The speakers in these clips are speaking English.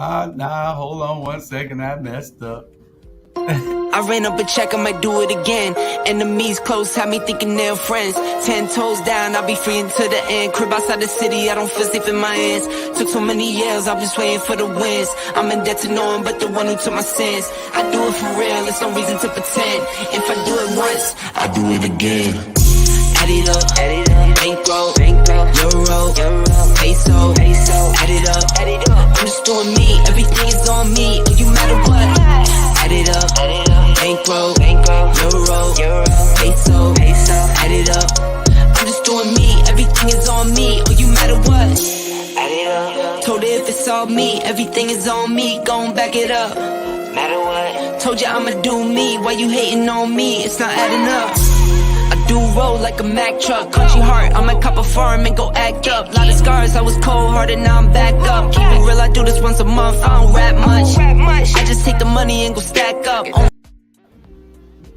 Nah, hold on 1 second. I messed up. I ran up a check, I might do it again. Enemies close, had me thinking they're friends. 10 toes down, I'll be free until the end. Crib outside the city, I don't feel safe in my hands. Took so many years, I'm just waiting for the wins. I'm in debt to no one but the one who took my sins. I do it for real, there's no reason to pretend. If I do it once, I do it again. Add it up, bankroll, euro, peso, add it up. I'm just doing me, everything is on me, and you matter what. Add it up, bankroll, euro, peso, add it up. I'm just doing me, everything is on me, or you matter what. Add it up. Told her if it's all me, everything is on me, gon' back it up. Matter what. Told you I'ma do me, why you hating on me? It's not adding up. I do roll like a Mack truck, country heart, I might cop a farm and go act up. Lot of scars, I was cold-hearted, now I'm back up. Keep it real, I do this once a month, I don't rap much. I just take the money and go stack up.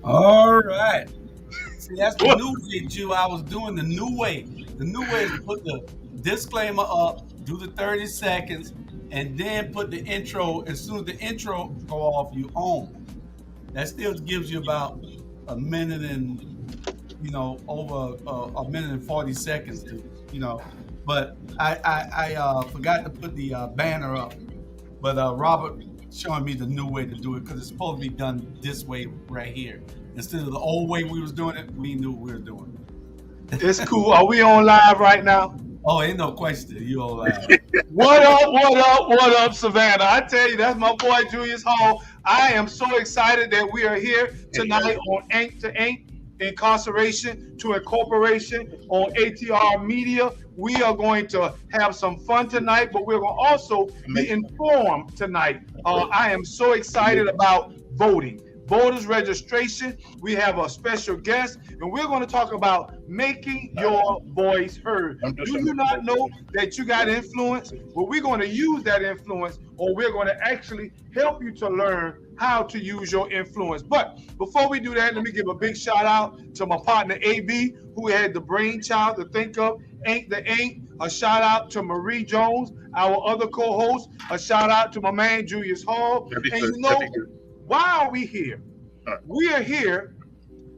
All right. See, that's the new way, Jew. I was doing the new way. The new way is to put the disclaimer up, do the 30 seconds, and then put the intro. As soon as the intro go off, you home. That still gives you about a minute and over a minute and 40 seconds to. But I forgot to put the banner up. But Robert showing me the new way to do it because it's supposed to be done this way right here. Instead of the old way we was doing it, we knew what we were doing. It's cool. Are we on live right now? Oh, ain't no question. You on live. What up, Savannah? I tell you, that's my boy Julius Hall. I am so excited that we are here tonight on Ink to Ink, Incarceration to Incorporation on ATR Media. We are going to have some fun tonight, but we're going to also be informed tonight. I am so excited about voting. Voters registration. We have a special guest, and we're going to talk about making your voice heard. Do you not know that you got influence? Well, we're going to use that influence, or we're going to actually help you to learn how to use your influence. But before we do that, let me give a big shout out to my partner AB, who had the brainchild to think of Ain't the Ain't. A shout out to Marie Jones, our other co-host. A shout out to my man Julius Hall. Why are we here? We are here,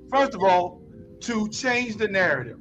first of all, to change the narrative.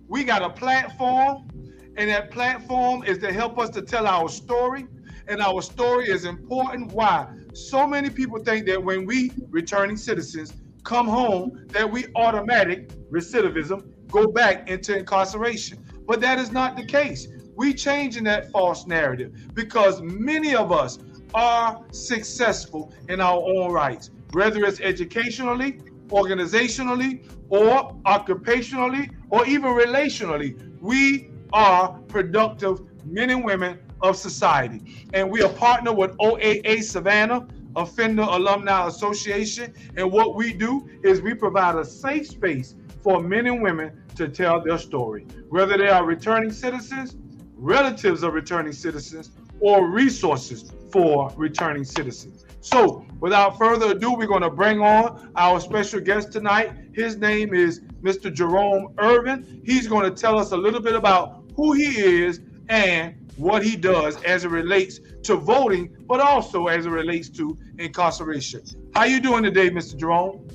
We got a platform, and that platform is to help us to tell our story, and our story is important. Why? So many people think that when we, returning citizens, come home, that we automatic recidivism, go back into incarceration. But that is not the case. We changing that false narrative because many of us are successful in our own rights, whether it's educationally, organizationally, or occupationally, or even relationally. We are productive men and women of society. And we are partnered with OAA Savannah, Offender Alumni Association. And what we do is we provide a safe space for men and women to tell their story, whether they are returning citizens, relatives of returning citizens, or resources for returning citizens. So without further ado, we're going to bring on our special guest tonight. His name is Mr. Jerome Irwin. He's going to tell us a little bit about who he is and what he does as it relates to voting, but also as it relates to incarceration. How you doing today, Mr. Jerome?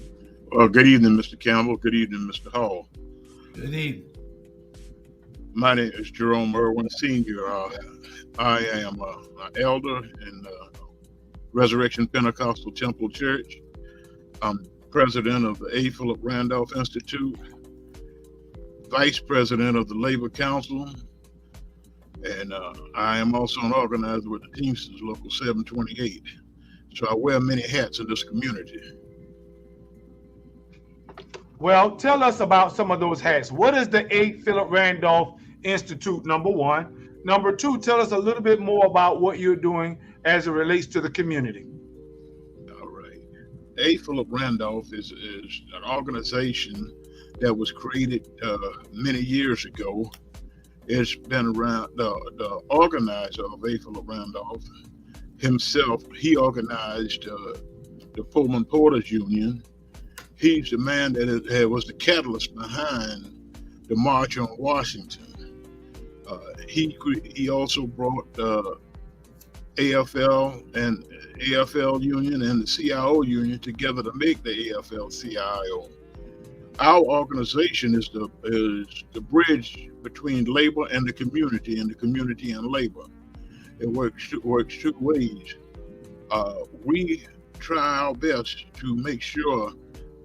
Good evening, Mr. Campbell. Good evening, Mr. Hall. Good evening. My name is Jerome Irwin, Sr. I am an elder in Resurrection Pentecostal Temple Church. I'm president of the A. Philip Randolph Institute, vice president of the Labor Council, and I am also an organizer with the Teamsters Local 728. So I wear many hats in this community. Well, tell us about some of those hats. What is the A. Philip Randolph Institute, number one? Number two, tell us a little bit more about what you're doing as it relates to the community. All right. A. Philip Randolph is an organization that was created many years ago. It's been around, the organizer of A. Philip Randolph himself, he organized the Pullman Porters Union. He's the man that was the catalyst behind the March on Washington. He also brought AFL and AFL union and the CIO union together to make the AFL-CIO. Our organization is the bridge between labor and the community and labor. It works two ways. We try our best to make sure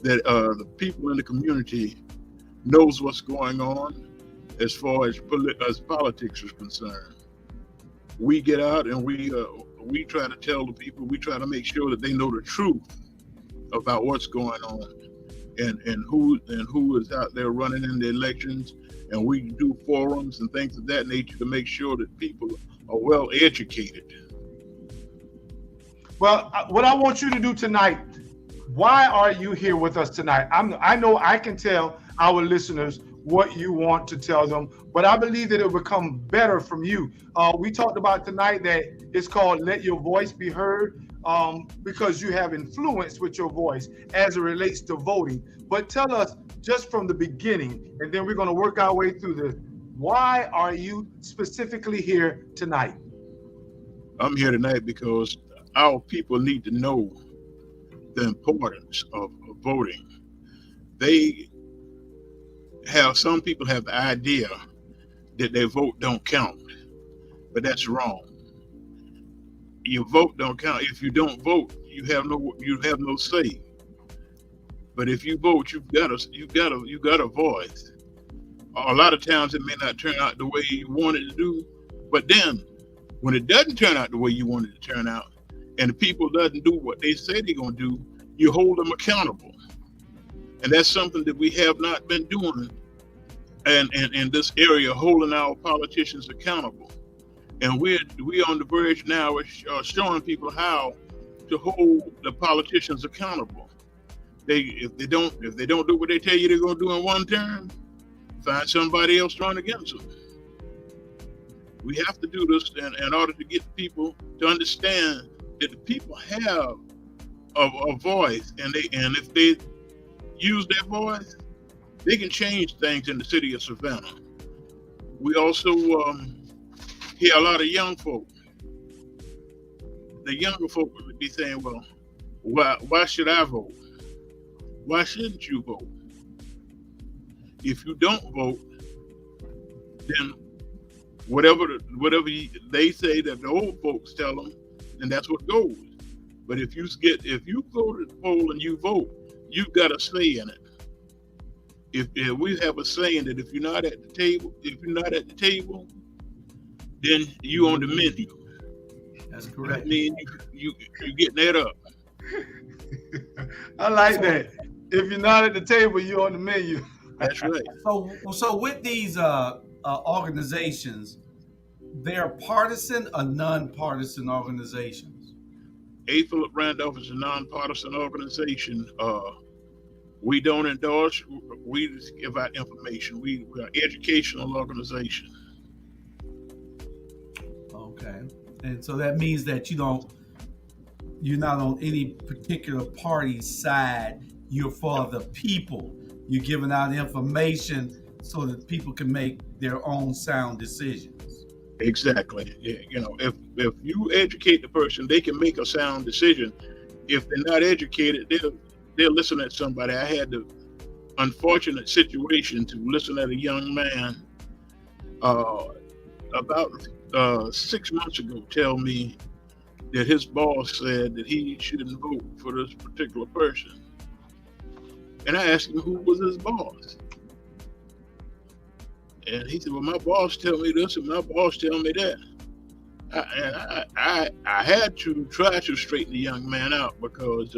that the people in the community knows what's going on as far as politics is concerned. We get out and we try to tell the people, we try to make sure that they know the truth about what's going on and who is out there running in the elections, and we do forums and things of that nature to make sure that people are well educated. Well, what I want you to do tonight, why are you here with us tonight? I know I can tell our listeners what you want to tell them, but I believe that it will become better from you. We talked about tonight that it's called Let Your Voice Be Heard, because you have influence with your voice as it relates to voting. But tell us just from the beginning, and then we're going to work our way through this. Why are you specifically here tonight? I'm here tonight because our people need to know the importance of voting. Some people have the idea that their vote don't count, but that's wrong. Your vote don't count. If you don't vote, you have no say. But if you vote, you got a voice. A lot of times it may not turn out the way you want it to do, but then when it doesn't turn out the way you want it to turn out, and the people doesn't do what they say they're gonna do, you hold them accountable. And that's something that we have not been doing and in this area, holding our politicians accountable. And we're on the verge now of showing people how to hold the politicians accountable. If they don't do what they tell you they're gonna do in one term, find somebody else running against them. We have to do this in order to get people to understand that the people have a voice, and if they use their voice, they can change things in the city of Savannah. We also hear a lot of young folk. The younger folk would be saying, well, why should I vote? Why shouldn't you vote? If you don't vote, then whatever they say that the old folks tell them, then that's what goes. But if you go to the poll and you vote, you've got a say in it. If we have a saying that if you're not at the table, then you on the menu. That's correct. I mean, you getting that up. I like that. If you're not at the table, you're on the menu. That's right. So with these organizations, they're partisan or non-partisan organizations? A. Philip Randolph is a nonpartisan organization. We don't endorse, we just give out information. We're an educational organization. Okay. And so that means that you're not on any particular party's side. You're for the people. You're giving out information so that people can make their own sound decisions. Exactly. You know, if you educate the person, they can make a sound decision. If they're not educated, they'll listen at somebody. I had the unfortunate situation to listen at a young man about 6 months ago tell me that his boss said that he shouldn't vote for this particular person. And I asked him who was his boss. And he said, well, my boss tell me this and my boss tell me that. I had to try to straighten the young man out because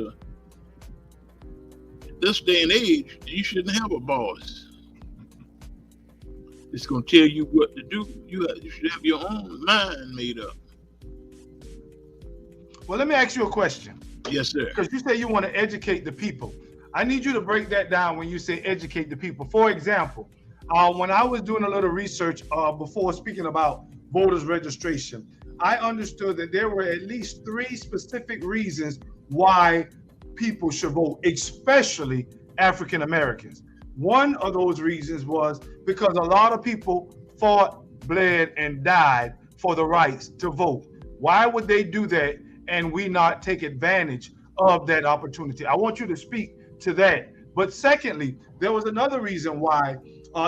this day and age, you shouldn't have a boss. It's going to tell you what to do. You should have your own mind made up. Well, let me ask you a question. Yes, sir. Because you say you want to educate the people. I need you to break that down when you say educate the people. For example, when I was doing a little research before speaking about voters registration, I understood that there were at least 3 specific reasons why people should vote, especially African Americans. One of those reasons was because a lot of people fought, bled, and died for the rights to vote. Why would they do that and we not take advantage of that opportunity? I want you to speak to that. But secondly, there was another reason why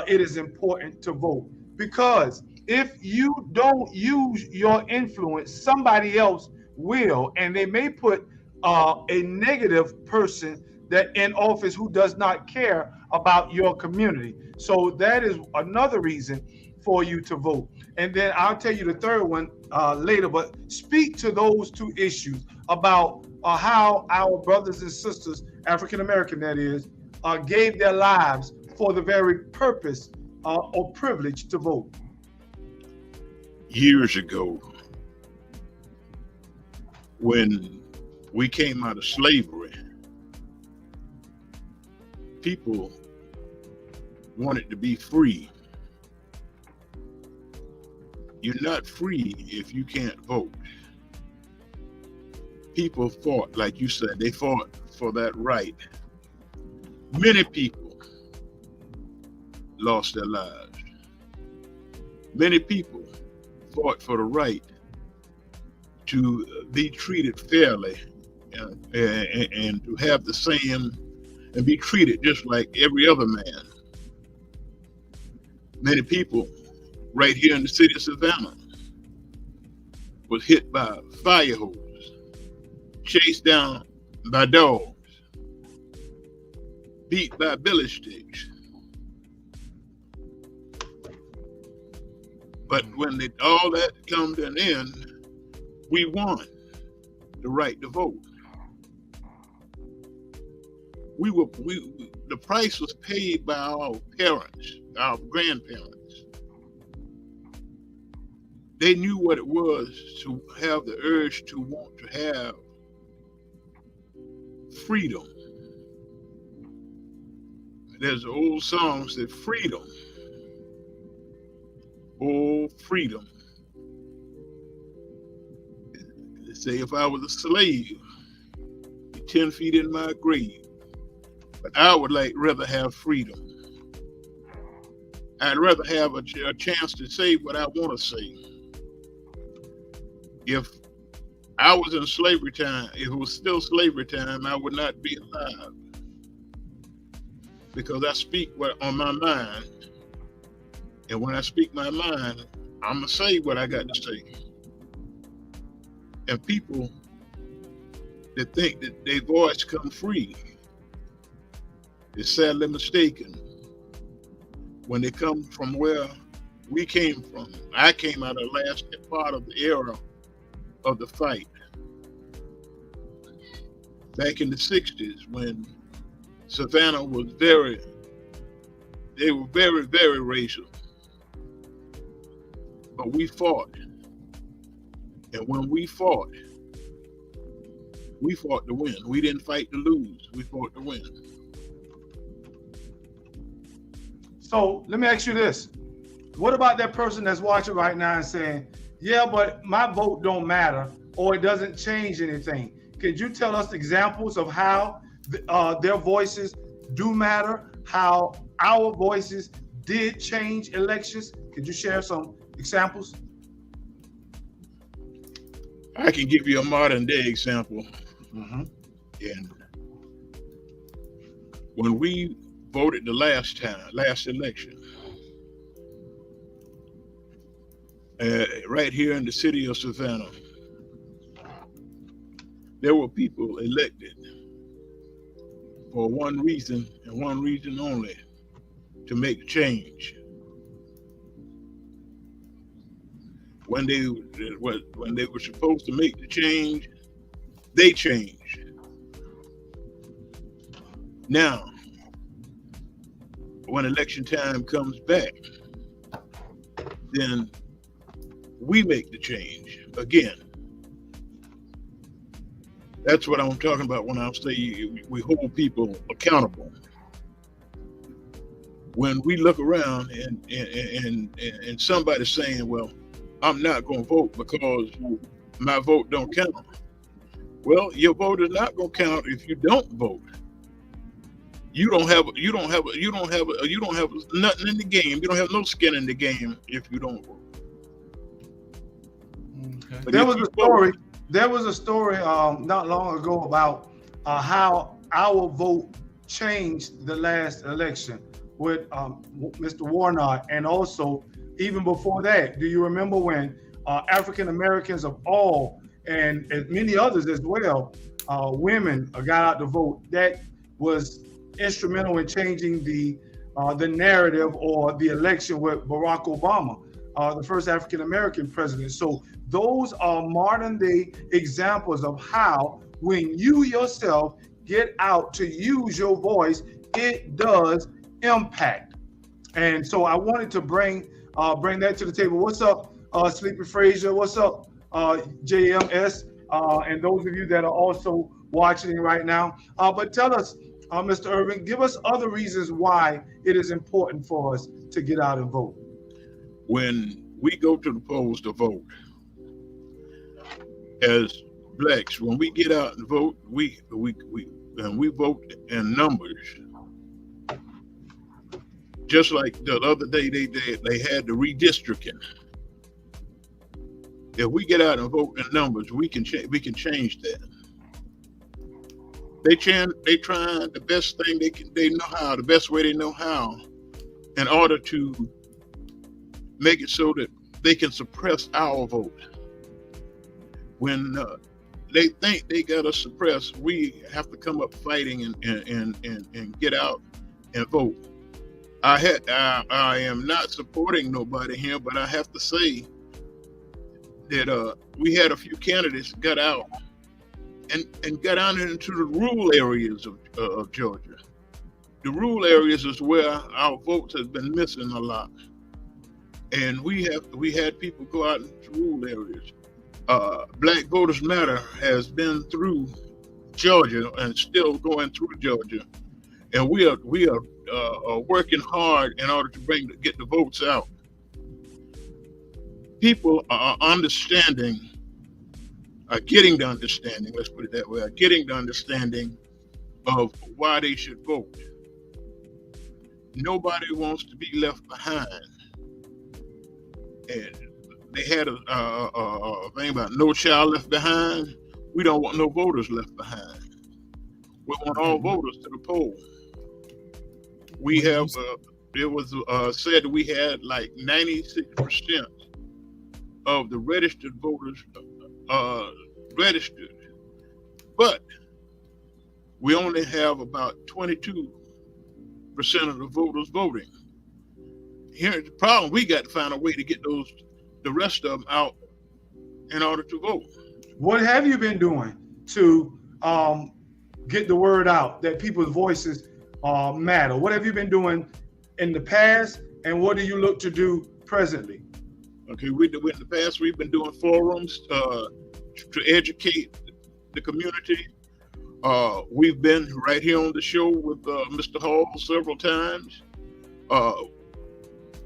it is important to vote. Because if you don't use your influence, somebody else will, and they may put a negative person that in office who does not care about your community. So that is another reason for you to vote. And then I'll tell you the third one later, but speak to those two issues about how our brothers and sisters, African American that is, gave their lives for the very purpose or privilege to vote. Years ago, when we came out of slavery, people wanted to be free. You're not free if you can't vote. People fought, like you said, they fought for that right. Many people lost their lives. Many people fought for the right to be treated fairly and to have the same and be treated just like every other man. Many people right here in the city of Savannah was hit by fire hoses, chased down by dogs, beat by billy sticks. But when all that come to an end, we won the right to vote. The price was paid by our parents, our grandparents. They knew what it was to have the urge to want to have freedom. There's an old song that said, freedom, oh freedom. They say if I was a slave, be 10 feet in my grave. But I would rather have freedom. I'd rather have a chance to say what I want to say. If I was in slavery time, if it was still slavery time, I would not be alive. Because I speak what on my mind. And when I speak my mind, I'm going to say what I got to say. And people that think that their voice come free is sadly mistaken when they come from where we came from. I came out of the last part of the era of the fight. Back in the 60s when Savannah was they were very, very racial. But we fought. And when we fought to win. We didn't fight to lose. We fought to win. So let me ask you this. What about that person that's watching right now and saying, yeah, but my vote don't matter or it doesn't change anything? Could you tell us examples of how their voices do matter, how our voices did change elections? Could you share some examples? I can give you a modern day example. Mm-hmm. And when we voted the last election, right here in the city of Savannah, there were people elected for one reason and one reason only, to make change. When they were supposed to make the change, they changed. Now, when election time comes back, then we make the change again. That's what I'm talking about when I say we hold people accountable. When we look around and somebody's saying, well, I'm not going to vote because my vote don't count. Well, your vote is not going to count if you don't vote. You don't have nothing in the game. You don't have no skin in the game if you don't vote. Okay. But There if was you a vote, story. There was a story not long ago about how our vote changed the last election with Mr. Warnock, and also even before that. Do you remember when African Americans of all and many others as well, women got out to vote? That was instrumental in changing the narrative or the election with Barack Obama, the first African American president. So those are modern day examples of how, when you yourself get out to use your voice, it does impact. And so I wanted to bring that to the table. What's up, Sleepy Frazier? What's up, JMS? And those of you that are also watching right now. But tell us, Mr. Irvin, give us other reasons why it is important for us to get out and vote. when we go to the polls to vote, as blacks, when we get out and vote, we vote in numbers. Just like the other day, they had the redistricting. If we get out and vote in numbers, we can change that. They trying the best thing they know how, the best way they know how, in order to make it so that they can suppress our vote. When they think they got us suppressed, we have to come up fighting and get out and vote. I am not supporting nobody here, but I have to say that we had a few candidates got out and got out into the rural areas of Georgia. The rural areas is where our votes has been missing a lot, and we had people go out into rural areas. Black Voters Matter has been through Georgia and still going through Georgia, and we are working hard in order to get the votes out. People are getting the understanding, let's put it that way, are getting the understanding of why they should vote. Nobody wants to be left behind. And they had a thing about no child left behind. We don't want no voters left behind. We want all voters to the poll. We have, it was said that we had like 96% of the registered voters registered, but we only have about 22% of the voters voting. Here's the problem: we got to find a way to get the rest of them out in order to vote. What have you been doing to get the word out that people's voices matter? What have you been doing in the past, and what do you look to do presently? Okay, in the past, we've been doing forums to educate the community. We've been right here on the show with Mr. Hall several times.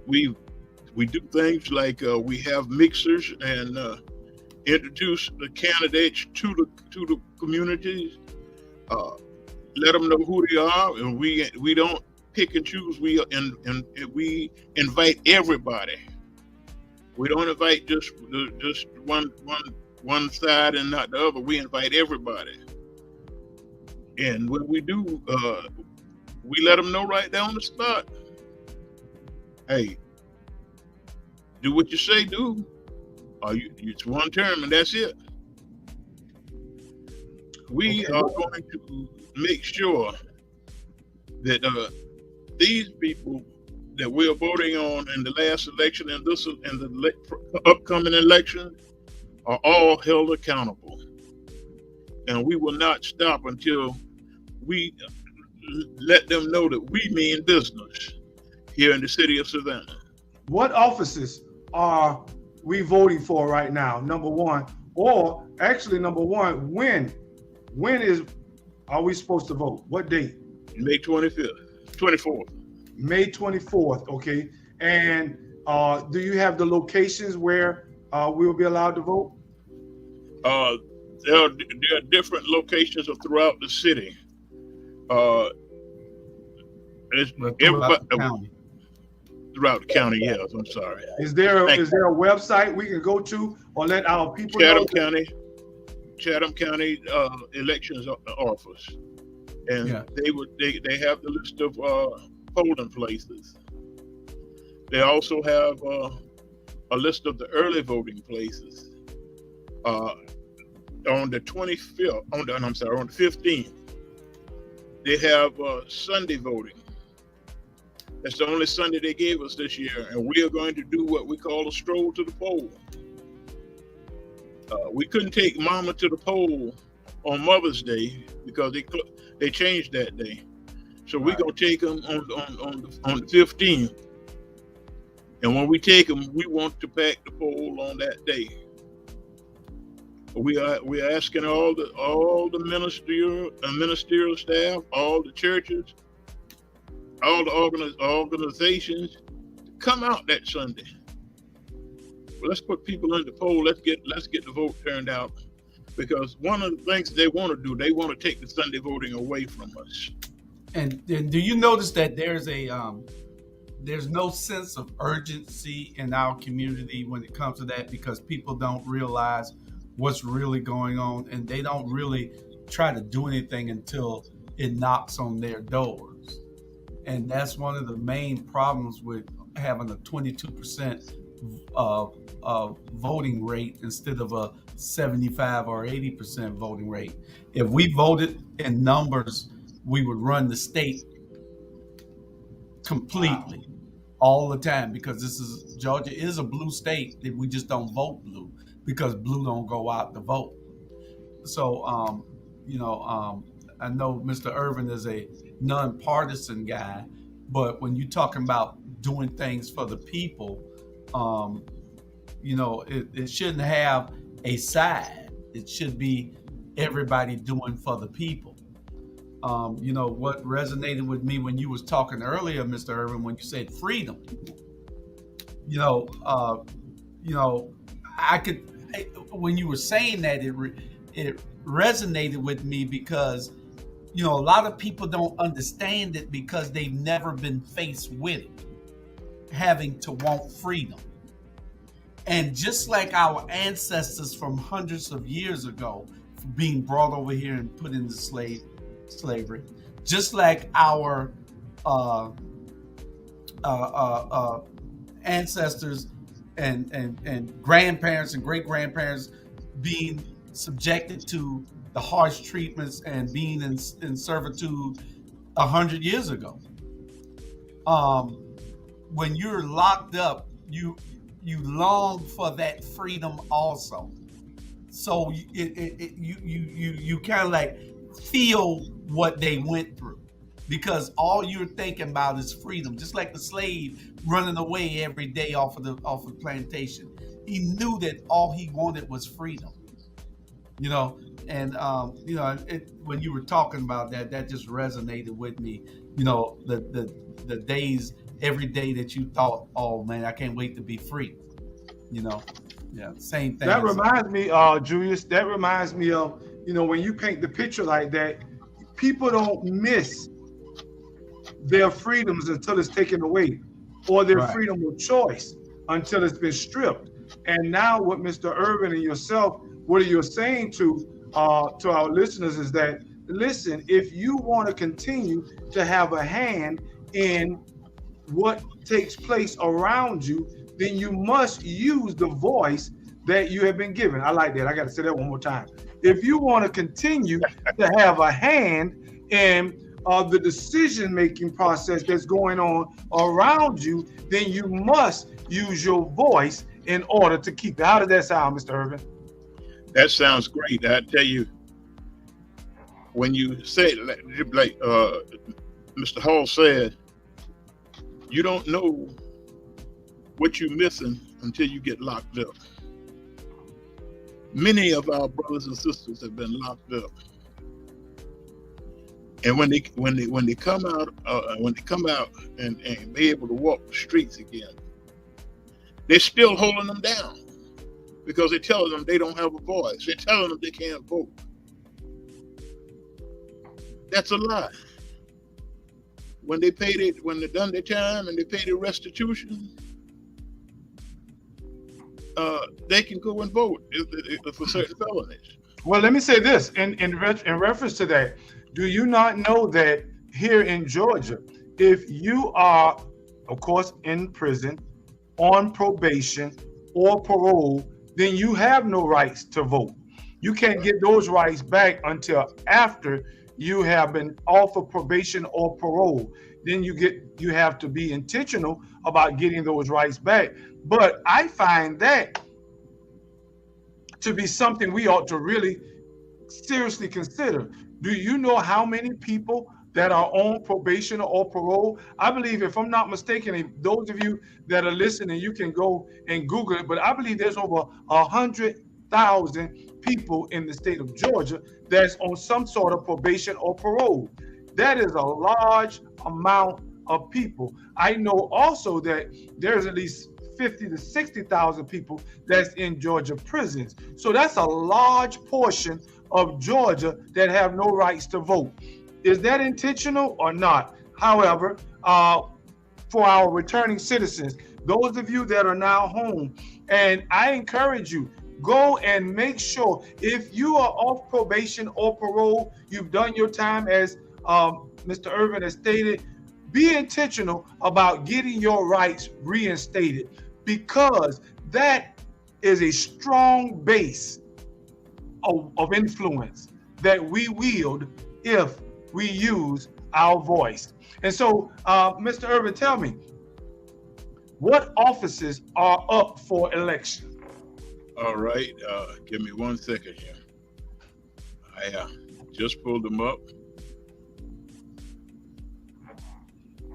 We do things like we have mixers and introduce the candidates to the communities. Let them know who they are, and we don't pick and choose. We invite everybody. We don't invite just one side and not the other. We invite everybody. And when we do, we let them know right there on the spot. Hey, do what you say do. It's one term and that's it. We are going to make sure that these people that we're voting on in the last election and the upcoming election are all held accountable. And we will not stop until we let them know that we mean business here in the city of Savannah. What offices are we voting for right now? Number one, or actually number one, when are we supposed to vote? What date? May 24th. May 24th, okay. And do you have the locations where we will be allowed to vote? There are different locations throughout the city. throughout the county. Yes, I'm sorry. Is there Thank a website we can go to or let our people Chatham know? County Elections Office, and Yeah. they have the list of polling places. They also have a list of the early voting places. On the 25th, on the 15th, they have Sunday voting. That's the only Sunday they gave us this year, and we are going to do what we call a stroll to the poll. We couldn't take Mama to the poll on Mother's Day because they changed that day. So we're gonna take them on the 15th, and when we take them, we want to pack the poll on that day. We are asking all the ministerial staff, all the churches, all the organizations to come out that Sunday. Well, let's put people in the poll. Let's get the vote turned out, because one of the things they want to do, they want to take the Sunday voting away from us. And do you notice that there's no sense of urgency in our community when it comes to that, because people don't realize what's really going on, and they don't really try to do anything until it knocks on their doors. And that's one of the main problems with having a 22% voting rate instead of a 75 or 80% voting rate. If we voted in numbers, we would run the state completely all the time, because Georgia is a blue state. That we just don't vote blue because blue don't go out to vote. So, I know Mr. Irvin is a nonpartisan guy, but when you're talking about doing things for the people, it shouldn't have a side. It should be everybody doing for the people. What resonated with me when you was talking earlier, Mr. Irvin, when you said freedom, when you were saying that, it resonated with me because, a lot of people don't understand it because they've never been faced with it, having to want freedom. And just like our ancestors from hundreds of years ago being brought over here and put into slavery, just like our ancestors and grandparents and great grandparents being subjected to the harsh treatments and being in servitude 100 years ago. When you're locked up, you long for that freedom also. So you kind of like feel what they went through, because all you're thinking about is freedom. Just like the slave running away every day off of the plantation, he knew that all he wanted was freedom. When you were talking about that just resonated with me. The days, every day that you thought, oh man, I can't wait to be free. Same thing. That reminds me, Julius. That reminds me of, when you paint the picture like that, people don't miss their freedoms until it's taken away, or their freedom of choice until it's been stripped. And now, what Mr. Irvin and yourself, what you're saying to our listeners is that, listen, if you want to continue to have a hand in what takes place around you, then you must use the voice that you have been given. I like that. I got to say that one more time. If you want to continue to have a hand in the decision-making process that's going on around you, then you must use your voice in order to keep it. How does that sound, Mr. Irvin? That sounds great. I tell you, when you say, like Mr. Hall said, you don't know what you're missing until you get locked up. Many of our brothers and sisters have been locked up, and when they come out and be able to walk the streets again, they're still holding them down because they're telling them they don't have a voice. They're telling them they can't vote. That's a lie. when they paid it, when they done their time and they pay the restitution, they can go and vote for certain felonies. Well, let me say this in reference to that. Do you not know that here in Georgia, if you are, of course, in prison, on probation, or parole, then you have no rights to vote. You can't get those rights back until after you have been off of probation or parole. Then you have to be intentional about getting those rights back. But I find that to be something we ought to really seriously consider. Do you know how many people that are on probation or parole? I believe, if I'm not mistaken, those of you that are listening, you can go and Google it, but I believe there's over 100,000 people in the state of Georgia that's on some sort of probation or parole. That is a large amount of people. I know also that there's at least 50 to 60,000 people that's in Georgia prisons. So that's a large portion of Georgia that have no rights to vote. Is that intentional or not? However, for our returning citizens, those of you that are now home, and I encourage you, go and make sure if you are off probation or parole, you've done your time, as Mr. Irwin has stated, be intentional about getting your rights reinstated, because that is a strong base of influence that we wield if we use our voice. And so, Mr. Irwin, tell me, what offices are up for election? All right, give me 1 second here. I just pulled them up.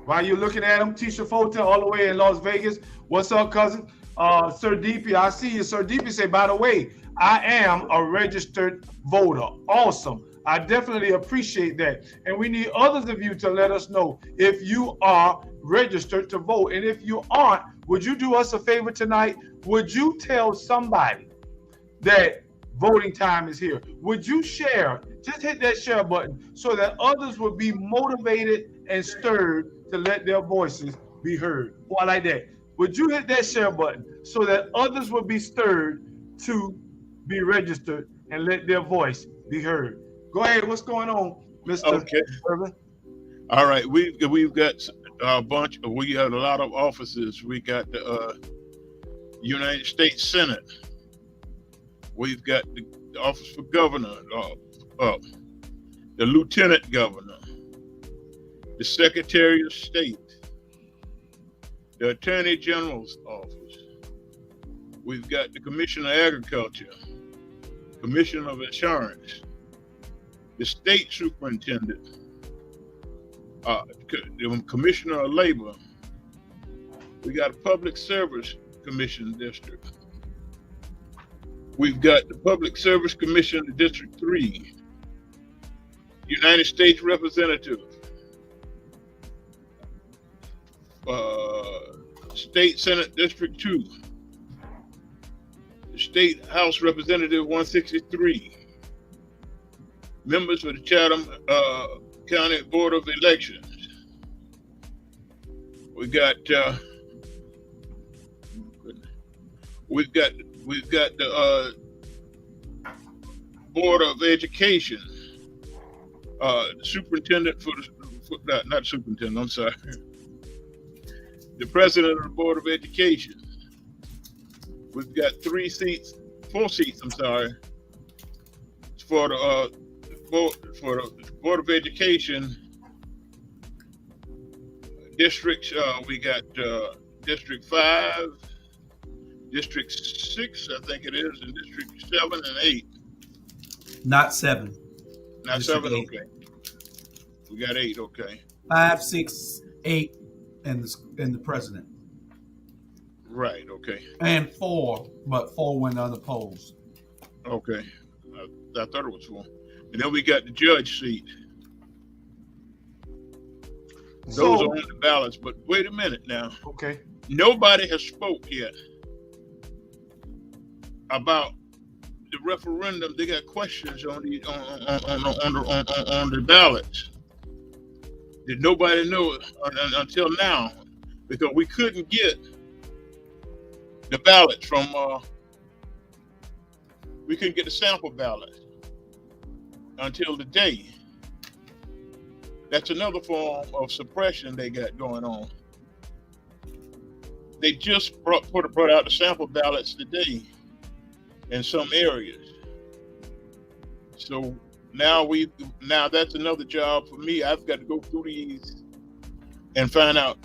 While you're looking at them, Tisha Fulton, all the way in Las Vegas. What's up, cousin? Sir DP, I see you. Sir DP say, by the way, I am a registered voter. Awesome. I definitely appreciate that. And we need others of you to let us know if you are registered to vote. And if you aren't, would you do us a favor tonight? Would you tell somebody that voting time is here? Would you share? Just hit that share button so that others will be motivated and stirred to let their voices be heard. Oh, I like that. Would you hit that share button so that others will be stirred to be registered and let their voice be heard? Go ahead. What's going on, Mr. Irwin? All right. We've got a bunch. We have a lot of offices. We got the United States Senate. We've got the office for governor, the lieutenant governor, the Secretary of State, the Attorney General's office. We've got the Commissioner of Agriculture, Commissioner of Insurance, the State Superintendent, the Commissioner of Labor. We got a Public Service Commission District. We've got the Public Service Commission of District 3, United States Representative, State Senate District 2, the State House Representative 163, members of the Chatham County Board of Elections. We've got the Board of Education, the superintendent not superintendent, I'm sorry, the president of the Board of Education. We've got 4 seats, I'm sorry, for the Board of Education districts. We got District 5, District 6, I think it is, and District 7 and 8. Not 7. Not District 7, 8. okay. We got 8, okay. 5, 6, 8, and the president. Right, okay. And 4, but 4 went unopposed. Okay. I thought it was 4. And then we got the judge seat. Those are on the ballots, but wait a minute now. Okay. Nobody has spoke yet about the referendum. They got questions on the ballots. Did nobody know until now, because we couldn't get the ballots from. We couldn't get the sample ballots until today. That's another form of suppression they got going on. They just brought out the sample ballots today in some areas. So now that's another job for me. I've got to go through these and find out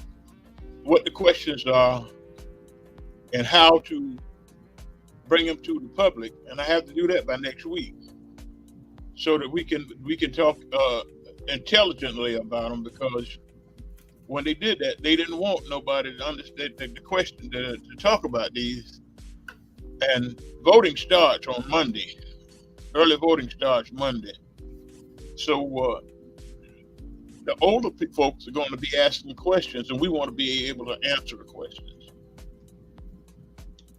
what the questions are and how to bring them to the public, and I have to do that by next week, so that we can talk intelligently about them. Because when they did that, they didn't want nobody to understand the question to talk about these. And voting starts on Monday. Early voting starts Monday. So the older folks are going to be asking questions, and we want to be able to answer the questions.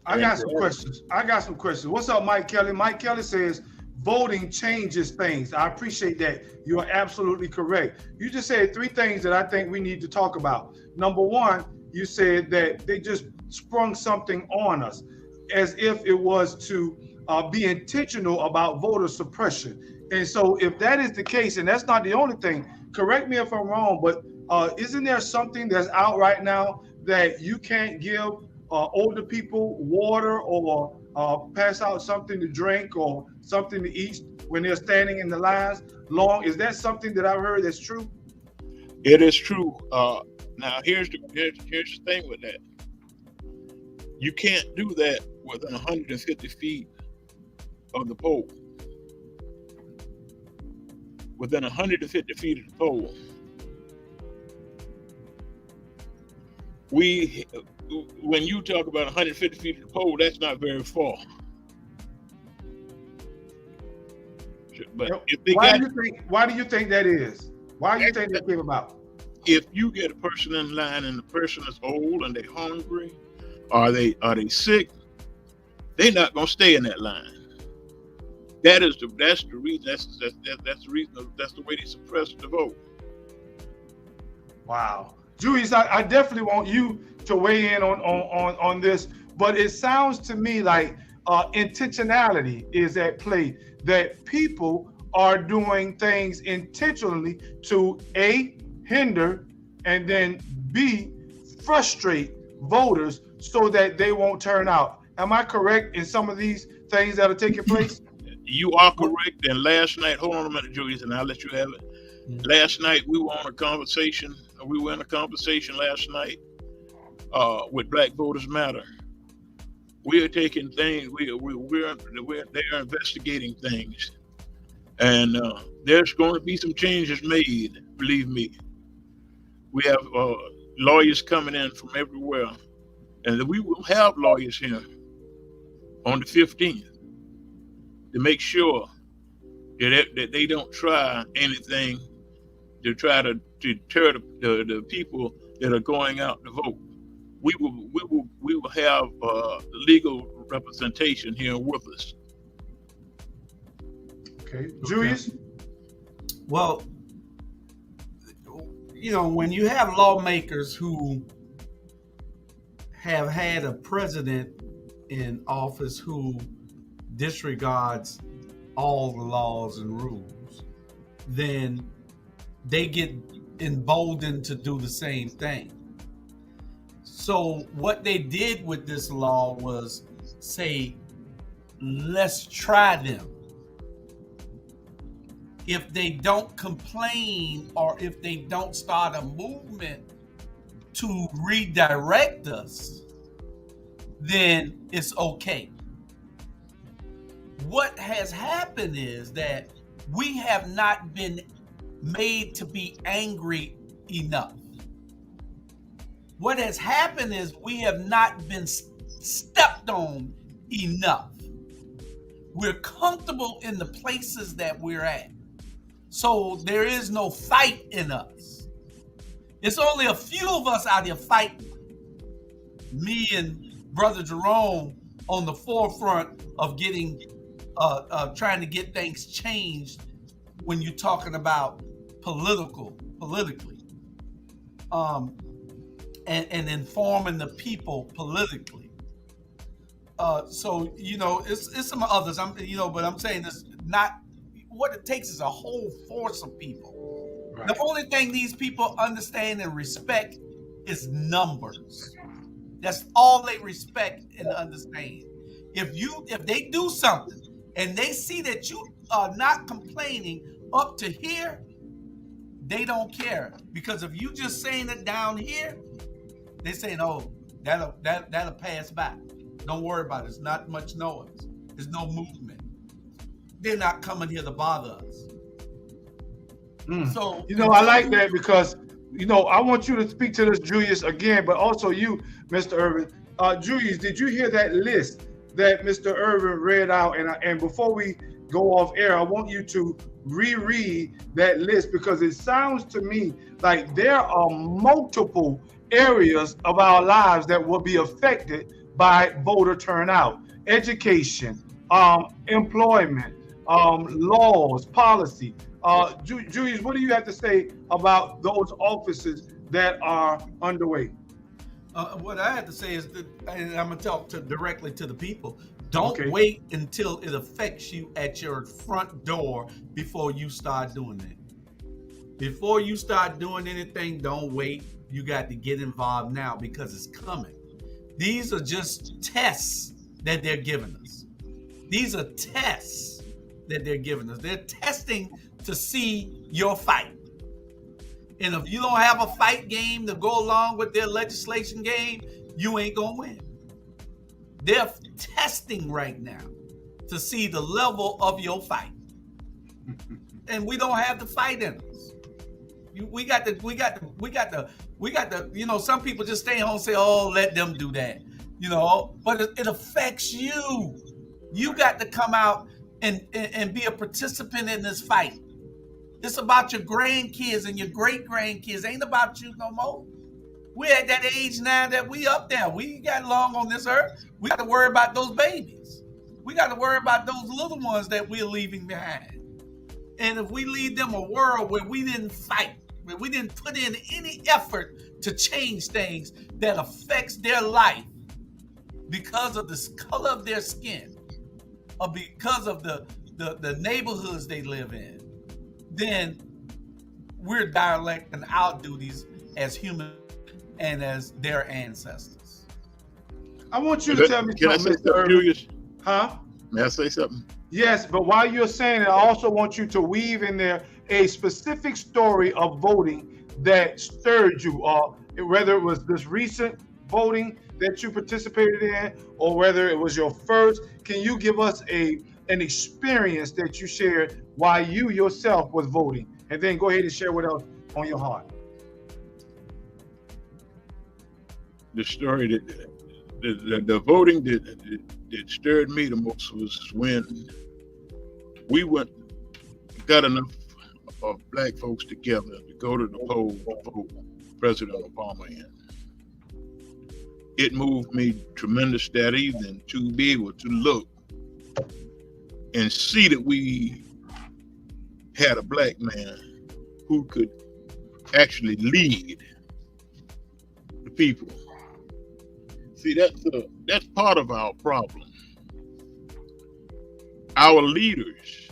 I got some questions. What's up, Mike Kelly? Mike Kelly says voting changes things. I appreciate that. You are absolutely correct. You just said three things that I think we need to talk about. Number one, you said that they just sprung something on us as if it was to be intentional about voter suppression. And so if that is the case, and that's not the only thing, correct me if I'm wrong, but isn't there something that's out right now that you can't give older people water or pass out something to drink or something to eat when they're standing in the lines long? Is that something that I've heard that's true? It is true. Now here's the thing with that. You can't do that within 150 feet of the pole. Within 150 feet of the pole. When you talk about 150 feet of the pole, that's not very far. But why do you think that is? Why do you think that came about? If you get a person in line and the person is old and they're hungry, are they sick, they're not gonna stay in that line. That's the reason. That's the reason. That's the way they suppress the vote. Wow, Julius, I definitely want you to weigh in on this, but it sounds to me like intentionality is at play. That people are doing things intentionally to A, hinder, and then B, frustrate voters so that they won't turn out. Am I correct in some of these things that are taking place? You are correct. And last night, hold on a minute, Julius, and I'll let you have it. Last night we were in a conversation last night with Black Voters Matter. We are taking things. They're investigating things, and there's going to be some changes made. Believe me. We have lawyers coming in from everywhere, and we will have lawyers here on the 15th to make sure that they don't try anything to try to deter the people that are going out to vote. We will have legal representation here with us. Okay, Julius. Well, when you have lawmakers who have had a president in office who disregards all the laws and rules, then they get emboldened to do the same thing. So what they did with this law was say, let's try them. If they don't complain or if they don't start a movement to redirect us, then it's okay. What has happened is that we have not been made to be angry enough. What has happened is we have not been stepped on enough. We're comfortable in the places that we're at. So there is no fight in us. It's only a few of us out here fighting. Me and Brother Jerome on the forefront of getting, trying to get things changed when you're talking about politically. and informing the people politically. So it's some others. But I'm saying this not what it takes is a whole force of people. Right. The only thing these people understand and respect is numbers. That's all they respect and understand. If they do something and they see that you are not complaining up to here, they don't care. Because if you just saying it down here, they saying, "Oh, that'll pass by. Don't worry about it. It's not much noise. There's no movement. They're not coming here to bother us." So I like that because I want you to speak to this, Julius, again, but also you, Mr. Irwin. Julius, did you hear that list that Mr. Irwin read out? And before we go off air, I want you to reread that list because it sounds to me like there are multiple areas of our lives that will be affected by voter turnout: education, employment, laws, policy. Julius, what do you have to say about those offices that are underway? What I have to say is that, and I'm going to talk directly to the people. Don't Okay. wait until it affects you at your front door before you start doing it. Before you start doing anything, don't wait. You got to get involved now because it's coming. These are just tests that they're giving us. These are tests that they're giving us. They're testing to see your fight. And if you don't have a fight game to go along with their legislation game, you ain't going to win. They're testing right now to see the level of your fight. And we don't have the fight in us. We got the, some people just stay home and say, "Oh, let them do that." But it affects you. You got to come out and be a participant in this fight. It's about your grandkids and your great grandkids. Ain't about you no more. We're at that age now that we up there. We got long on this earth. We got to worry about those babies. We got to worry about those little ones that we're leaving behind. And if we leave them a world where we didn't fight, where we didn't put in any effort to change things that affects their life because of the color of their skin or because of the neighborhoods they live in, then we're neglecting our duties as humans and as their ancestors. I want you to tell me Can I say something, Mr. something, Irwin. Julius? Huh? May I say something? Yes, but while you're saying it, I also want you to weave in there a specific story of voting that stirred you, whether it was this recent voting that you participated in, or whether it was your first. Can you give us an experience that you shared while you yourself was voting? And then go ahead and share what else on your heart. The story that the voting that stirred me the most was when we got enough of black folks together to go to the poll to vote President Obama in. It moved me tremendous that evening to be able to look and see that we had a black man who could actually lead the people. See, that's part of our problem. Our leaders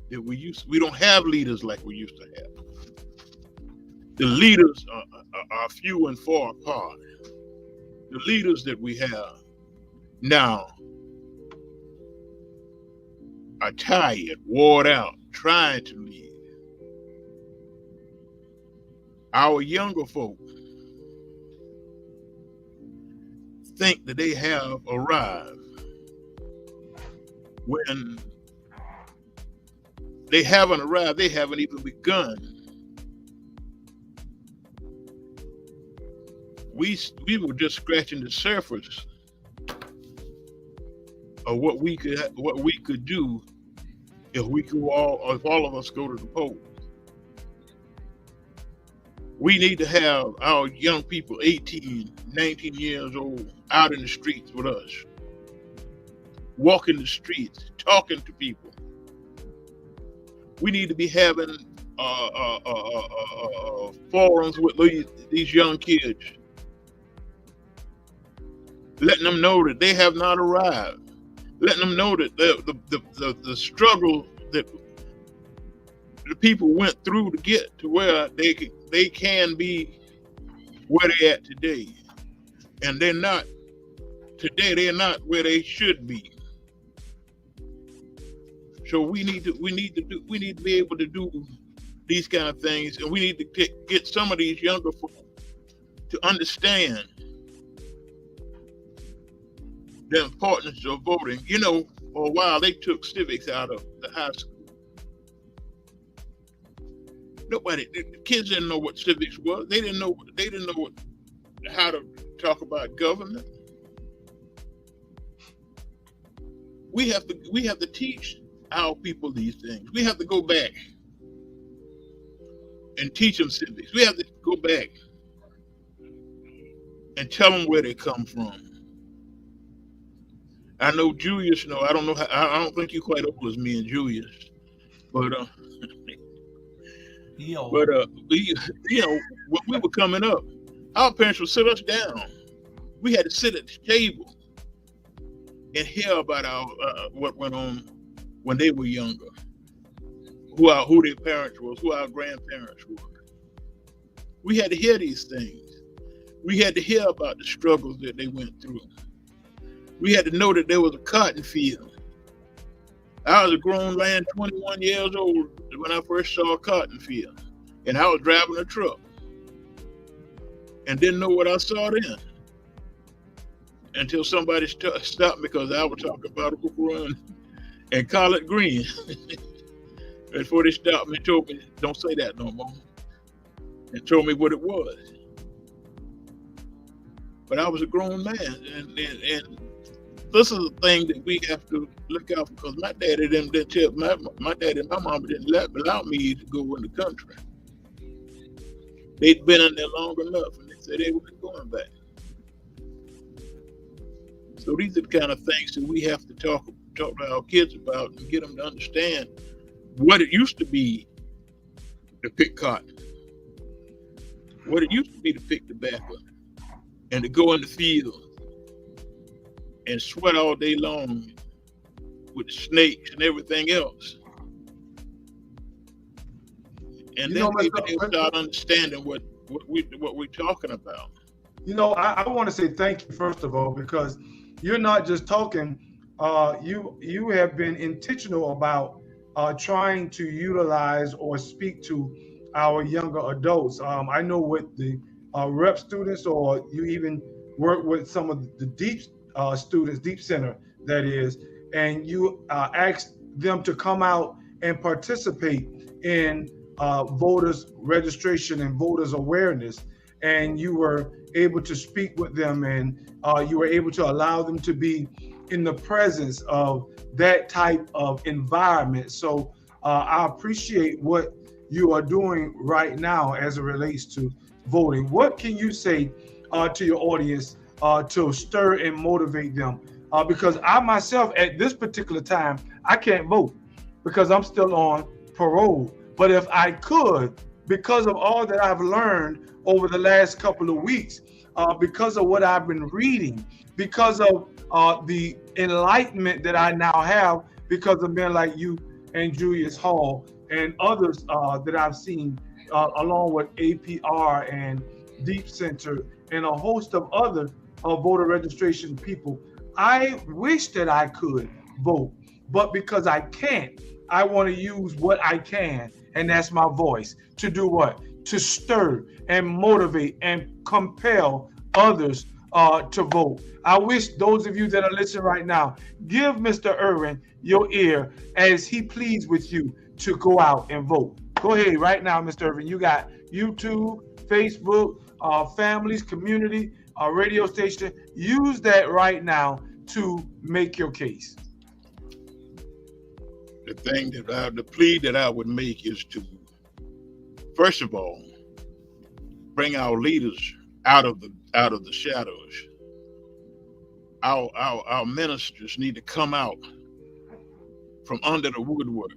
that we don't have leaders like we used to have. The leaders are few and far apart. The leaders that we have now are tired, worn out, trying to lead. Our younger folk think that they have arrived when they haven't arrived, they haven't even begun. We were just scratching the surface of what we could do if all of us go to the polls. We need to have our young people, 18, 19 years old, out in the streets with us, walking the streets, talking to people. We need to be having forums with these young kids, letting them know that they have not arrived, letting them know that the struggle that the people went through to get to where they can be where they're at today, and they're not where they should be. So we need to be able to do these kind of things, and we need to get some of these younger folk to understand the importance of voting. You know, for a while they took civics out of the high school. The kids didn't know what civics was. They didn't know how to talk about government. We have to teach our people these things. We have to go back and teach them civics. We have to go back and tell them where they come from. I know Julius. No, I don't know. I don't think you're quite old as me and Julius, but we, when we were coming up, our parents would sit us down. We had to sit at the table and hear about what went on when they were younger, who their parents was, who our grandparents were. We had to hear these things. We had to hear about the struggles that they went through. We had to know that there was a cotton field. I was a grown man, 21 years old, when I first saw a cotton field, and I was driving a truck and didn't know what I saw then until somebody stopped me because I was talking about Oak Run and collard green. Before they stopped me, told me, don't say that no more, and told me what it was. But I was a grown man, and this is a thing that we have to look out for, because my daddy didn't tell my daddy and my mama didn't allow me to go in the country. They'd been in there long enough, and they said they weren't going back. So these are the kind of things that we have to talk to our kids about and get them to understand what it used to be to pick cotton, what it used to be to pick tobacco, and to go in the field and sweat all day long with the snakes and everything else. And then they start understanding what we're talking about. You know, I want to say thank you, first of all, because you're not just talking, you have been intentional about trying to utilize or speak to our younger adults. I know with the rep students, or you even work with some of the deep students, deep center, that is, and you ask them to come out and participate in voters registration and voters awareness, and you were able to speak with them, and you were able to allow them to be in the presence of that type of environment. So I appreciate what you are doing right now as it relates to voting. What can you say to your audience to stir and motivate them? Because I myself, at this particular time, I can't vote because I'm still on parole. But if I could, because of all that I've learned over the last couple of weeks, because of what I've been reading, because of the enlightenment that I now have, because of men like you and Julius Hall and others that I've seen, along with APR and Deep Center and a host of other voter registration people, I wish that I could vote, but because I can't, I want to use what I can, and that's my voice, to do what? To stir and motivate and compel others to vote. I wish those of you that are listening right now, give Mr. Irwin your ear as he pleads with you to go out and vote. Go ahead right now, Mr. Irwin. You got YouTube, Facebook, families, community, radio station. Use that right now to make your case. The plea that I would make is to, first of all, bring our leaders out of the shadows. Our ministers need to come out from under the woodwork.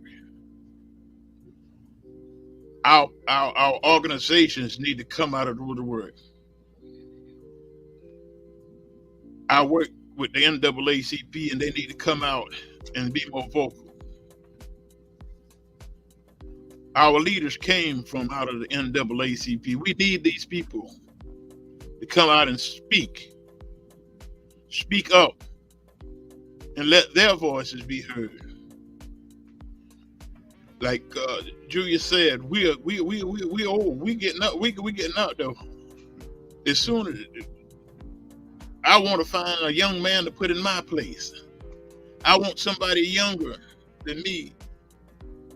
our organizations need to come out of the woodwork. I work with the NAACP, and they need to come out and be more vocal. Our leaders came from out of the NAACP. We need these people to come out and speak up, and let their voices be heard. Like Julia said, we old. We getting out though. As soon as I want to find a young man to put in my place, I want somebody younger than me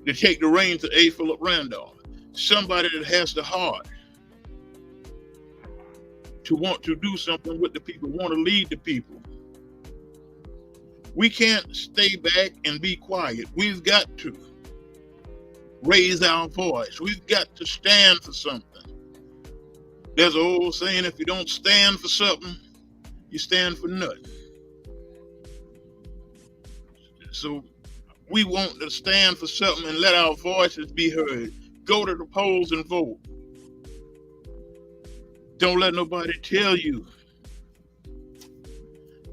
to take the reins of A. Philip Randolph. Somebody that has the heart to want to do something with the people, want to lead the people. We can't stay back and be quiet. We've got to raise our voice. We've got to stand for something. There's an old saying, if you don't stand for something, you stand for nothing. So we want to stand for something and let our voices be heard. Go to the polls and vote. Don't let nobody tell you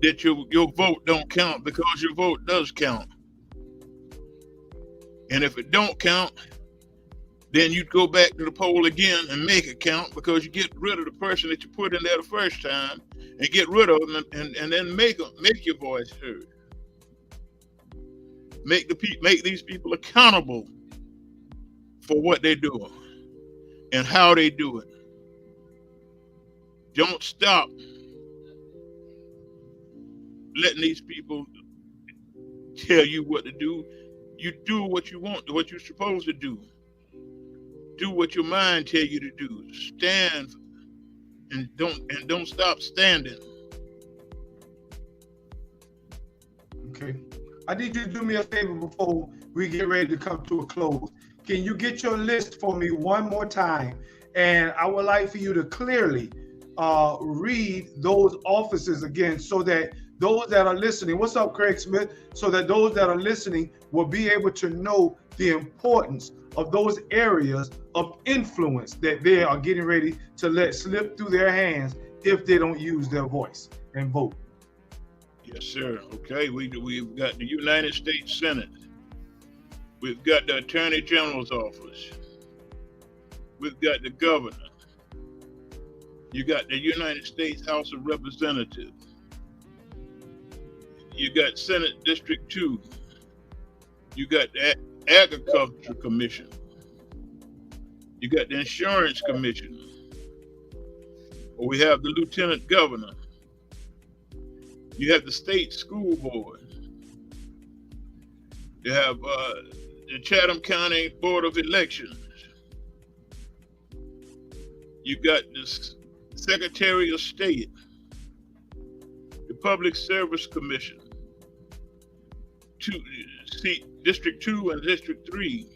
that your vote don't count, because your vote does count. And if it don't count, then you go back to the poll again and make it count, because you get rid of the person that you put in there the first time, and get rid of them, and then make your voice heard. Make these people accountable for what they're doing and how they do it. Don't stop letting these people tell you what to do. You do what you want, what you're supposed to do. Do what your mind tell you to do. Stand and don't stop standing. Okay. I need you to do me a favor before we get ready to come to a close. Can you get your list for me one more time? And I would like for you to clearly read those offices again, so that those that are listening, what's up, Craig Smith? So that those that are listening will be able to know the importance of those areas of influence that they are getting ready to let slip through their hands if they don't use their voice and vote. Yes, sir. Okay, we've got the United States Senate. We've got the Attorney General's office. We've got the governor. You got the United States House of Representatives. You got Senate District 2. You got the Agriculture Commission. You got the Insurance Commission. We have the Lieutenant Governor. You have the State School Board. You have the Chatham County Board of Elections. You got the Secretary of State, the Public Service Commission, District 2 and District 3.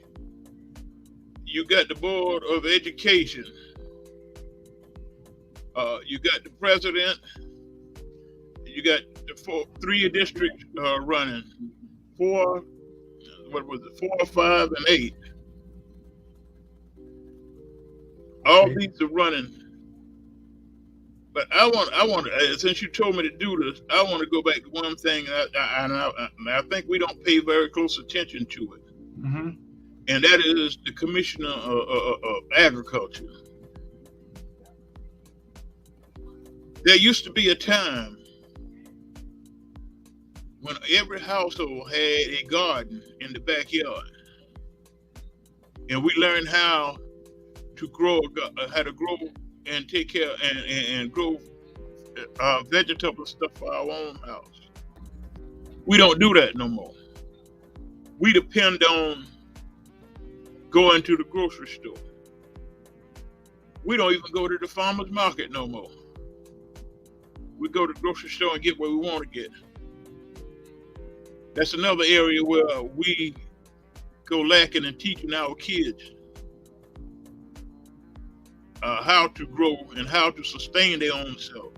You got the Board of Education. You got the President. You got the 3 districts running. 4, 5, and 8. All these are running. But I want to, since you told me to do this, I want to go back to one thing, I think we don't pay very close attention to it. Mm-hmm. And that is the Commissioner of Agriculture. There used to be a time when every household had a garden in the backyard, and we learned how to grow and take care and grow vegetable stuff for our own house. We don't do that no more. We depend on going to the grocery store. We don't even go to the farmer's market no more. We go to the grocery store and get what we want to get. That's another area where we go lacking in teaching our kids how to grow and how to sustain their own self.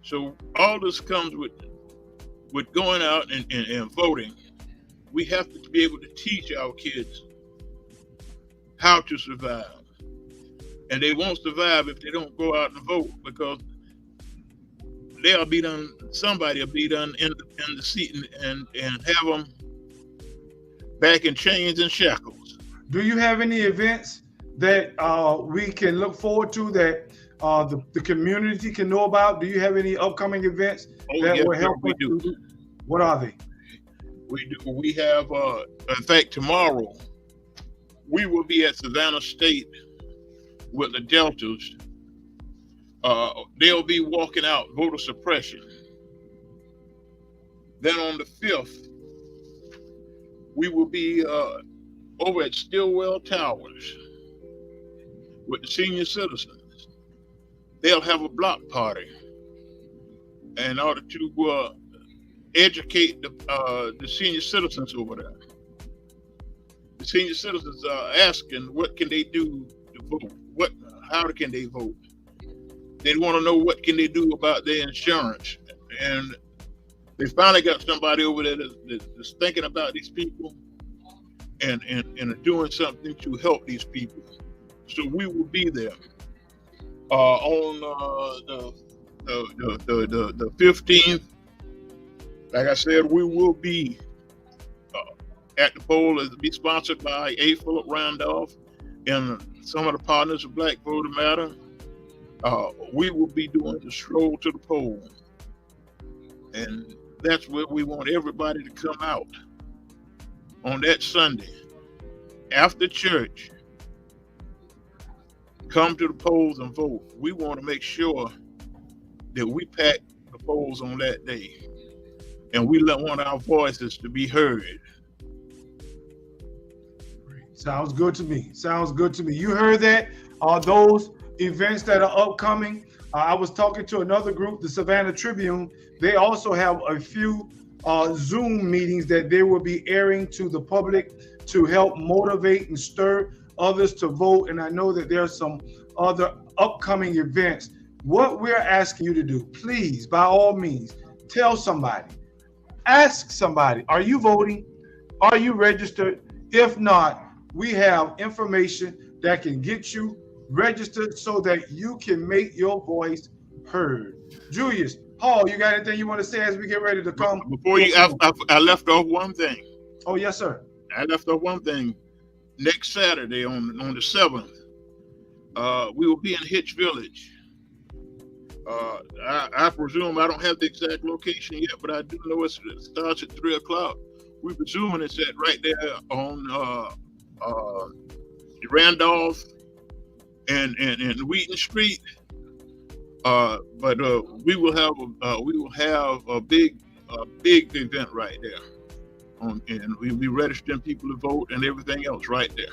So all this comes with going out and voting. We have to be able to teach our kids how to survive. And they won't survive if they don't go out and vote, because they'll be done. Somebody will be done in the seat and have them back in chains and shackles. Do you have any events that we can look forward to that the community can know about? Do you have any upcoming events that yes, will help we us? do. What are they? We do. We have, in fact, tomorrow we will be at Savannah State with the Deltas. They'll be walking out voter suppression. Then on the 5th, we will be over at Stillwell Towers with the senior citizens. They'll have a block party in order to educate the senior citizens over there. The senior citizens are asking, what can they do to vote? How can they vote? They want to know what can they do about their insurance. And they finally got somebody over there that's thinking about these people and doing something to help these people. So we will be there on the 15th. Like I said, we will be at the poll. It'll be sponsored by A. Philip Randolph and some of the partners of Black Voter Matter. We will be doing the stroll to the poll. And that's where we want everybody to come out on that Sunday. After church, come to the polls and vote. We want to make sure that we pack the polls on that day. And we want our voices to be heard. Sounds good to me. Sounds good to me. You heard that? Those events that are upcoming. I was talking to another group, the Savannah Tribune. They also have a few Zoom meetings that they will be airing to the public to help motivate and stir others to vote. And I know that there's some other upcoming events. What we're asking you to do, please, by all means, tell somebody, ask somebody, are you voting? Are you registered? If not, we have information that can get you registered so that you can make your voice heard. Julius Hall, you got anything you want to say as we get ready to come? Before you, I left off one thing. Oh, yes, sir. I left off one thing. Next Saturday on the 7th, we will be in Hitch Village. I presume, I don't have the exact location yet, but I do know it starts at 3 o'clock. We're presuming it's at right there on Randolph and Wheaton Street. But we will have a big event right there. And we'll be registering people to vote and everything else right there.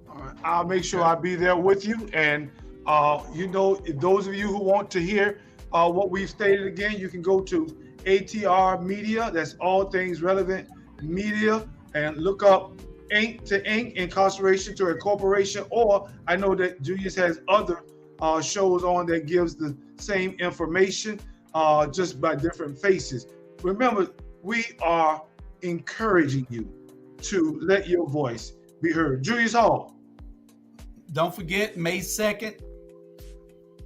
All right. I'll make sure I'll be there with you. And those of you who want to hear what we've stated again, you can go to ATR Media. That's All Things Relevant Media, and look up Ink to Ink, Incarceration to Incorporation. Or I know that Julius has other shows on that gives the same information, just by different faces. Remember, we are encouraging you to let your voice be heard. Julius Hall. Don't forget, May 2nd,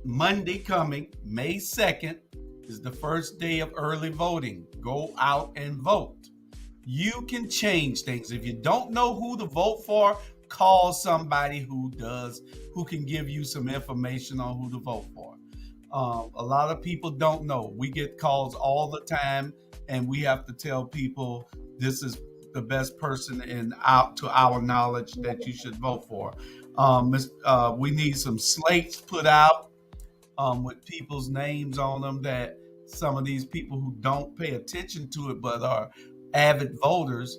Monday coming, May 2nd, is the first day of early voting. Go out and vote. You can change things. If you don't know who to vote for, call somebody who does, who can give you some information on who to vote for. A lot of people don't know. We get calls all the time, and we have to tell people this is the best person to our knowledge that you should vote for. We need some slates put out with people's names on them, that some of these people who don't pay attention to it but are avid voters,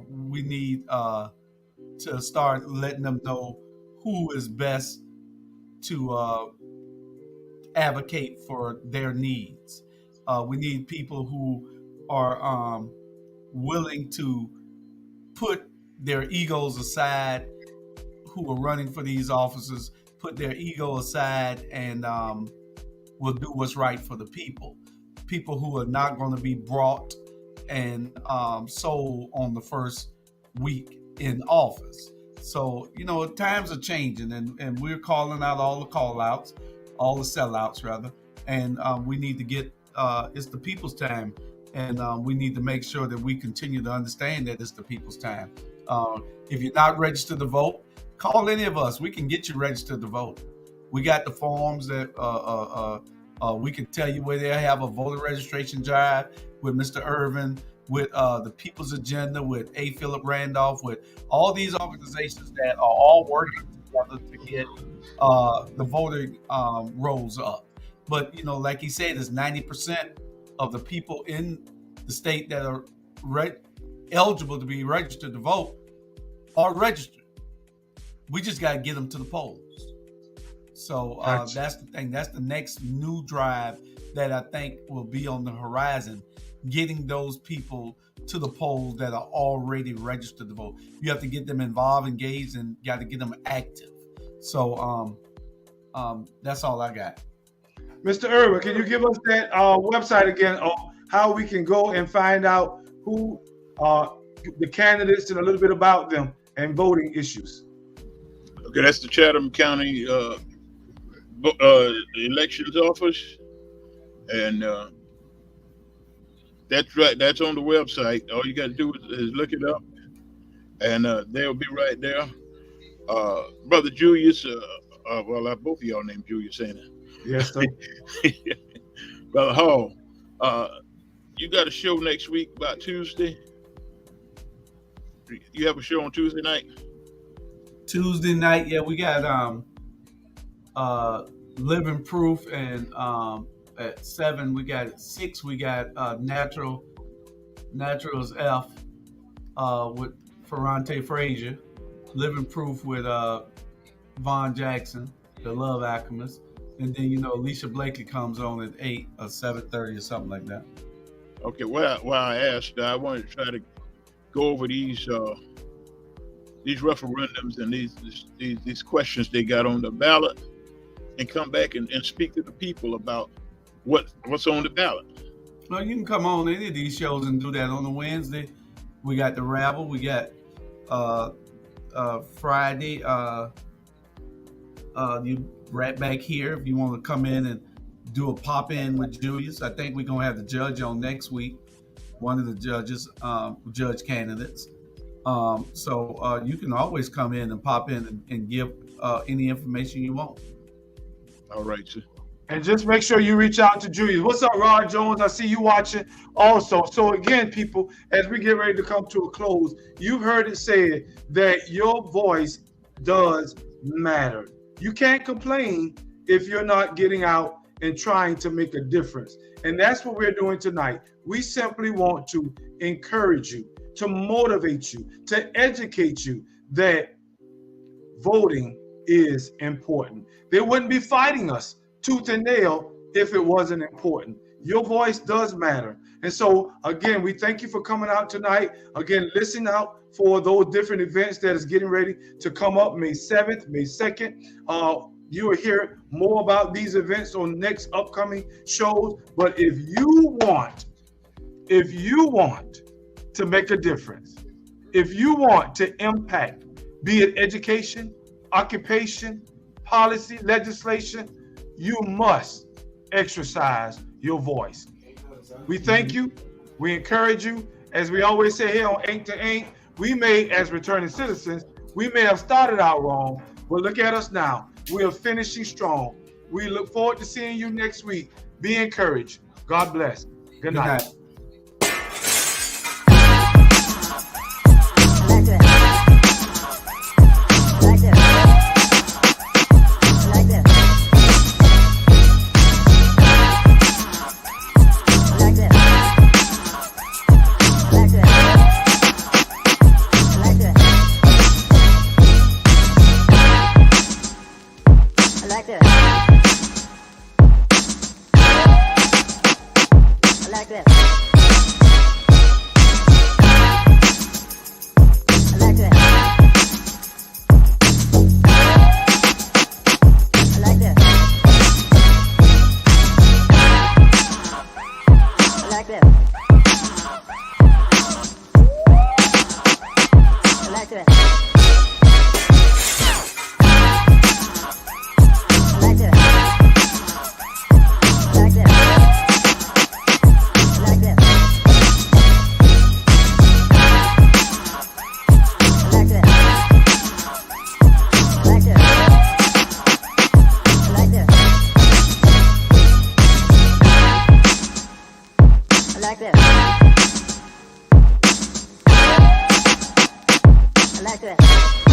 we need to start letting them know who is best to advocate for their needs. We need people who are willing to put their egos aside, who are running for these offices, put their ego aside, and will do what's right for the people. People who are not going to be brought and sold on the first week in office. So, times are changing, and we're calling out all the call outs, all the sellouts rather, and we need to get, it's the people's time, and we need to make sure that we continue to understand that it's the people's time. If you're not registered to vote, call any of us. We can get you registered to vote. We got the forms that we can tell you where they have a voter registration drive with Mr. Irvin, with the People's Agenda, with A. Philip Randolph, with all these organizations that are all working together to get the voting rolls up. But, like he said, it's 90% of the people in the state that are eligible to be registered to vote are registered. We just got to get them to the polls. So that's the thing. That's the next new drive that I think will be on the horizon, getting those people to the polls that are already registered to vote. You have to get them involved, engaged, and got to get them active. So that's all I got. Mr. Irwin, can you give us that website again on how we can go and find out who are the candidates and a little bit about them and voting issues? Okay, that's the Chatham County Elections Office, and that's right. That's on the website. All you got to do is look it up, and they'll be right there. Brother Julius, both of y'all named Julius, ain't it? Yes, sir. Brother Hall, you got a show next week about Tuesday. You have a show on Tuesday night? Tuesday night, yeah, we got Living Proof, and at 7 we got, at 6 we got Naturals F with Ferrante Frazier, Living Proof with Von Jackson, the Love Alchemist, and then Alicia Blakely comes on at 8 or 7:30 or something like that. Okay, well I asked, I wanted to try to go over these referendums and these questions they got on the ballot, and come back and speak to the people about what's on the ballot. Well, you can come on any of these shows and do that. On the Wednesday, we got the Rabble. We got Friday. You right back here if you want to come in and do a pop in with Julius. I think we're gonna have the judge on next week. One of the judges, judge candidates. So you can always come in and pop in and give any information you want. All right, sir. And just make sure you reach out to Julius. What's up, Rod Jones? I see you watching also. So again, people, as we get ready to come to a close, you've heard it said that your voice does matter. You can't complain if you're not getting out and trying to make a difference. And that's what we're doing tonight. We simply want to encourage you, to motivate you, to educate you that voting is important. They wouldn't be fighting us tooth and nail if it wasn't important. Your voice does matter. And so, again, we thank you for coming out tonight. Again, listen out for those different events that is getting ready to come up May 7th, May 2nd. You will hear more about these events on next upcoming shows. But if you want to make a difference, if you want to impact, be it education, occupation, policy, legislation, you must exercise your voice. We thank you. We encourage you. As we always say here on Ain't to Ain't, we may, as returning citizens, we may have started out wrong, but look at us now. We are finishing strong. We look forward to seeing you next week. Be encouraged. God bless. Good night. Like that. this. I like this.